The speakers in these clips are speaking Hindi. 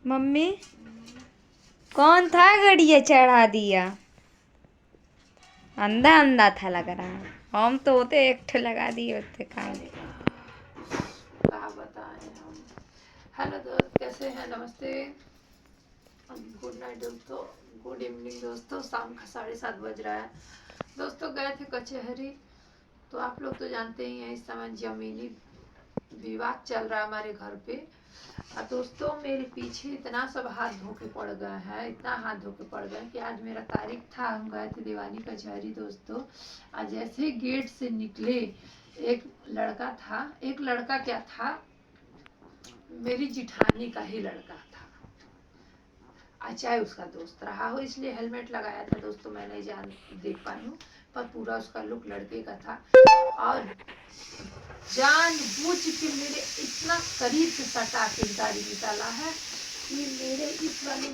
मम्मी कौन था गड़िया चढ़ा दिया? अंधा अंधा था लग रहा। हम तो होते एक ठे लगा दिए होते खाएंगे। क्या बताएं हम। हेलो दोस्त, कैसे हैं? नमस्ते, गुड नाइट दोस्तों, गुड इवनिंग दोस्तों। शाम का 7:30 बज रहा है दोस्तों। गए थे कचहरी। तो आप लोग तो जानते ही हैं, इस समय जमीनी विवाद चल रहा है हमारे घर पे। और दोस्तों, मेरे पीछे इतना सब हाथ धो के पड़ गए हैं, इतना हाथ धो के पड़ गए कि आज मेरा तारीख था। हम गए थे दीवानी कचहरी दोस्तों। आज जैसे ही गेट से निकले, एक लड़का था, एक लड़का क्या था, मेरी जिठानी का ही लड़का था। चाहे उसका दोस्त रहा हो, इसलिए हेलमेट लगाया था दोस्तों। मैं नहीं जान देख पाई हूँ, पर पूरा उसका लुक लड़के का था। और जानबूझ के मेरे इतना करीब से सटा के गाड़ी निकाला है कि मेरे इस वाली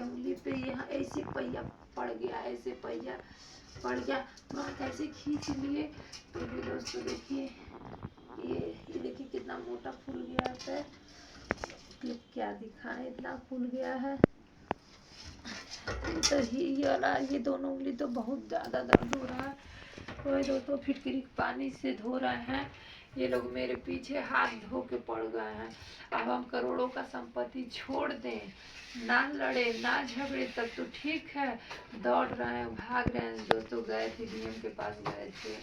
उंगली पे यहाँ ऐसे पहिया पड़ गया, ऐसे पहिया पड़ गया। तुरंत ऐसे खींच लिए तो भी दोस्तों देखिए, ये देखिए कितना मोटा फूल गया है। ये क्या दिखाएं, इतना फूल गया है। तो ये वाला, ये दोनों उंगली तो बहुत ज़्यादा दर्द हो रहा है। कोई दोस्तों फिटकरी पानी से धो रहे हैं। ये लोग मेरे पीछे हाथ धो के पड़ गए हैं। अब हम करोड़ों का संपत्ति छोड़ दें, ना लड़े ना झगड़े तब तो ठीक है। दौड़ रहे हैं, भाग रहे हैं दोस्तों। गए थे डीएम के पास, गए थे,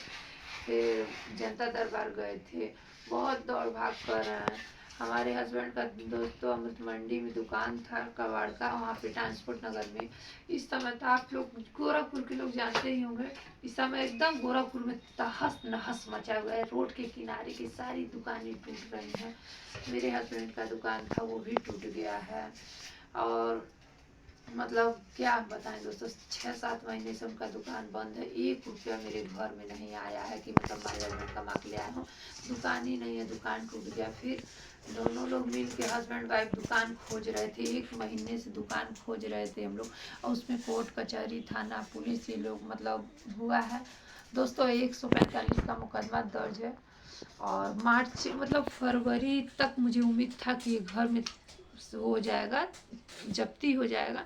फिर जनता दरबार गए थे। बहुत दौड़ भाग कर रहे हैं। हमारे हस्बैंड का दोस्तों अमृत मंडी में दुकान था कबाड़ का, वहाँ पे ट्रांसपोर्ट नगर में। इस समय तो आप लोग गोरखपुर के लोग जानते ही होंगे, इस समय एकदम गोरखपुर में तहस नहस मचा हुआ है। रोड के किनारे की सारी दुकानें टूट रही हैं। मेरे हस्बैंड का दुकान था, वो भी टूट गया है। और मतलब क्या बताएं दोस्तों, 6-7 महीने से उनका दुकान बंद है। 1 रुपया मेरे घर में नहीं आया है कि मतलब मेरे हस्बैंड कमा के ले आया हूँ। दुकान ही नहीं है, दुकान टूट गया। फिर दोनों लोग मिल के हस्बैंड वाइफ दुकान खोज रहे थे। 1 महीने से दुकान खोज रहे थे हम लोग। और उसमें कोर्ट कचहरी थाना पुलिस ये लोग मतलब हुआ है दोस्तों। 145 का मुकदमा दर्ज है। और मार्च मतलब फरवरी तक मुझे उम्मीद था कि ये घर में हो जाएगा, जब्ती हो जाएगा।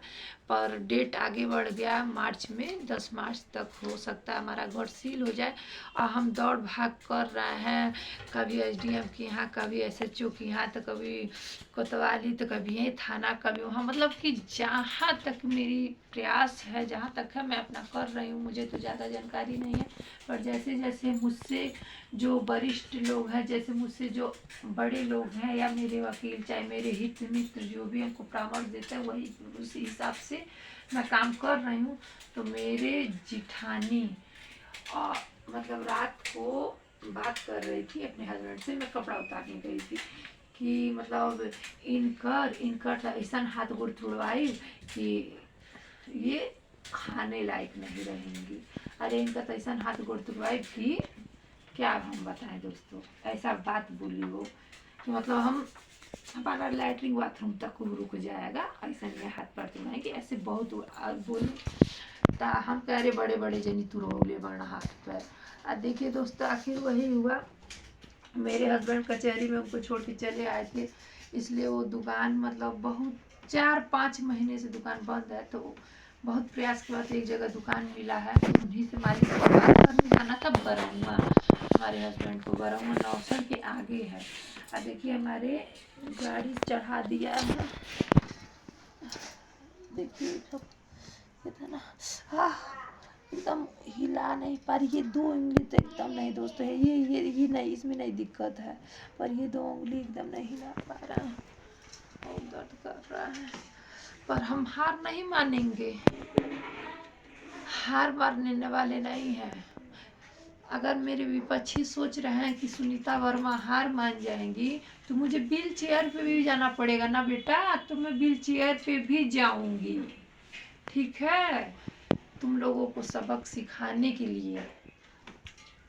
पर डेट आगे बढ़ गया, मार्च में 10 मार्च तक हो सकता है हमारा घर सील हो जाए। और हम दौड़ भाग कर रहे हैं, कभी एसडीएम के यहाँ, कभी एसएचओ के यहाँ, तो कभी कोतवाली, तो कभी यहीं थाना, कभी वहाँ। मतलब कि जहाँ तक मेरी प्रयास है, जहाँ तक है मैं अपना कर रही हूँ। मुझे तो ज़्यादा जानकारी नहीं है, पर जैसे जैसे मुझसे जो वरिष्ठ लोग हैं, जैसे मुझसे जो बड़े लोग हैं, या मेरे वकील, चाहे मेरे हित मित्र जो भी हमको परामर्श देते हैं, वही उसी हिसाब से मैं काम कर रही हूँ। तो मेरे जिठानी और मतलब रात को बात कर रही थी अपने हस्बैंड से, मैं कपड़ा उतारने गई थी, कि मतलब इनकर ऐसा हाथ गोड़ तुड़वाई कि ये खाने लायक नहीं रहेंगी। अरे इनका तो ऐसा हाथ गोड़ तुड़वाई थी, क्या हम बताएं दोस्तों। ऐसा बात बोली वो कि मतलब हम हमारा लैट्रिन बाथरूम तक रुक जाएगा, ऐसा नहीं हाथ पैर तुड़ाएंगे, ऐसे बहुत बोली। ता हम कह रहे बड़े बड़े जनी तुरौले बना हाथ पैर। और देखिए दोस्तों, आखिर वही हुआ। मेरे हस्बैंड कचहरी में उनको छोड़ के चले आए थे, इसलिए वो दुकान मतलब बहुत 4-5 महीने से दुकान बंद है। तो बहुत प्रयास के बाद एक जगह दुकान मिला है, उन्हीं से मालिक को बात करने जाना था। बरौआ हमारे हस्बैंड को, बरौआ नौसर के आगे है। और देखिए हमारे गाड़ी चढ़ा दिया है, देखिए सब था ना। एकदम हिला नहीं पा रही। ये 2 उंगली तो एकदम नहीं दोस्तों है, ये नहीं, इसमें नहीं दिक्कत है, पर ये 2 उंगली एकदम नहीं हिला पा रहा है, बहुत दर्द कर रहा है। पर हम हार नहीं मानेंगे, हार मानने वाले नहीं हैं। अगर मेरे विपक्षी सोच रहे हैं कि सुनीता वर्मा हार मान जाएंगी, तो मुझे व्हील चेयर पे भी जाना पड़ेगा ना बेटा, तो मैं व्हील चेयर पे भी जाऊंगी, ठीक है। तुम लोगों को सबक सिखाने के लिए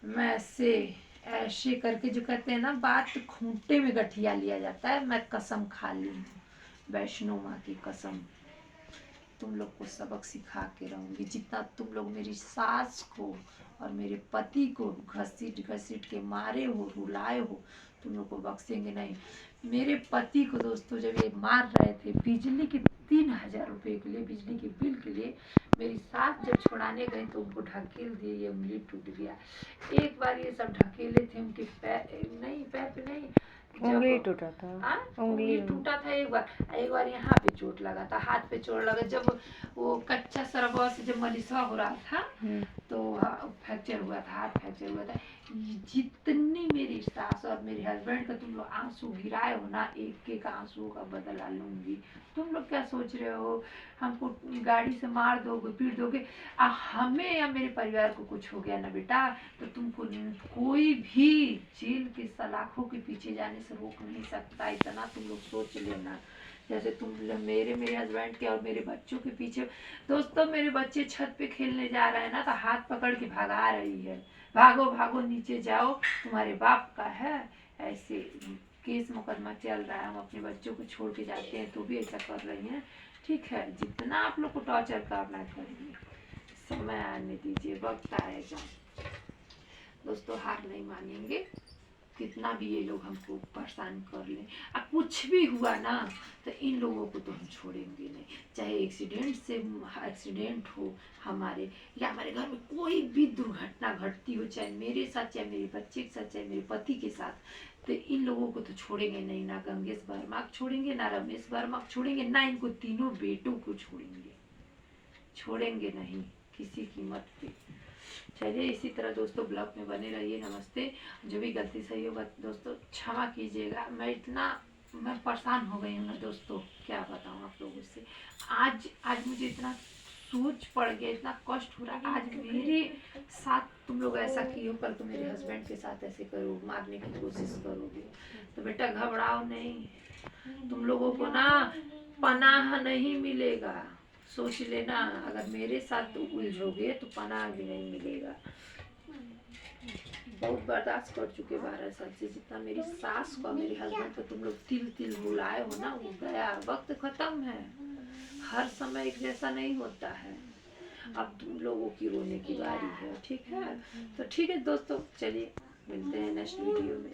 मैं ऐसे ऐसे करके, जो कहते हैं ना, बात खूंटे में गठिया लिया जाता है, मैं कसम खा ली हूँ, वैष्णो माँ की कसम। तुम लोग को सबक सिखा के रहूंगी। जितना तुम लोग मेरी सास को और मेरे पति को घसीट घसीट के मारे हो, रुलाए हो, तुम लोग को बख्शेंगे नहीं। मेरे पति को दोस्तों जब ये मार रहे थे बिजली के 3000 रुपये के लिए, बिजली के बिल के लिए, मेरी सास जब छुड़ाने गई तो उनको ढकेल दिए, ये उंगली टूट गया। एक बार ये सब ढकेले थे, उनके पैर नहीं, पैर पे नहीं, उंगली टूटा था। उंगली टूटा था एक बार यहाँ पे चोट लगा था, हाथ पे चोट लगा जब वो कच्चा सरबा से जब मलिशा हो रहा था तो फ्रैक्चर हुआ था, हाथ फ्रैक्चर हुआ था। जितनी मेरी सास और मेरे हस्बैंड का तुम लोग आंसू गिराए हो ना, एक एक आंसू का बदला लूंगी। तुम लोग क्या सोच रहे हो हमको गाड़ी से मार दोगे, पीट दोगे, हमें या मेरे परिवार को कुछ हो गया ना बेटा तो तुमको कोई भी जेल के सलाखों के पीछे जाने से रोक नहीं सकता। इतना तुम लोग सोच लेना। जैसे तुम मेरे हस्बैंड के और मेरे बच्चों के पीछे, दोस्तों मेरे बच्चे छत पे खेलने जा रहे हैं ना तो हाथ पकड़ के भगा रही है, भागो भागो नीचे जाओ, तुम्हारे बाप का है। ऐसे केस मुकदमा चल रहा है, हम अपने बच्चों को छोड़ के जाते हैं तो भी ऐसा कर रही हैं। ठीक है, जितना आप लोग को टॉर्चर करना करिए, समय आने दीजिए, वक्त आएगा। दोस्तों हार नहीं मानेंगे, कितना भी ये लोग हमको परेशान कर लें। अब कुछ भी हुआ ना तो इन लोगों को तो हम छोड़ेंगे नहीं, चाहे एक्सीडेंट हो हमारे, या हमारे घर में कोई भी दुर्घटना घटती हो, चाहे मेरे साथ, चाहे मेरे बच्चे के साथ, चाहे मेरे पति के साथ, तो इन लोगों को तो छोड़ेंगे नहीं। ना गंगेश वर्मा को छोड़ेंगे, ना रमेश वर्मा को छोड़ेंगे, ना इनको तीनों बेटों को छोड़ेंगे नहीं किसी कीमत पे। चलिए इसी तरह दोस्तों ब्लॉग में बने रहिए। नमस्ते। जो भी गलती सही होगा दोस्तों क्षमा कीजिएगा। मैं परेशान हो गई हूँ ना दोस्तों, क्या बताऊँ आप लोगों से। आज मुझे इतना सोच पड़ गया, इतना कष्ट हो रहा। आज मेरे साथ तुम लोग ऐसा किए हो, कल तो मेरे हस्बैंड के साथ ऐसे करो, मारने की कोशिश करोगे तो बेटा घबराओ नहीं, तुम लोगों को ना पनाह नहीं मिलेगा। सोच लेना, अगर मेरे साथ उलझोगे तो पनाह भी नहीं मिलेगा। बहुत बर्दाश्त कर चुके 12 साल से, जितना मेरी सास को मेरे हस्बैंड को तुम लोग तिल बुलाए हो ना, वो गया, वक्त खत्म है। हर समय एक जैसा नहीं होता है, अब तुम लोगों की रोने की बारी है। ठीक है, तो ठीक है दोस्तों, चलिए मिलते हैं नेक्स्ट वीडियो में।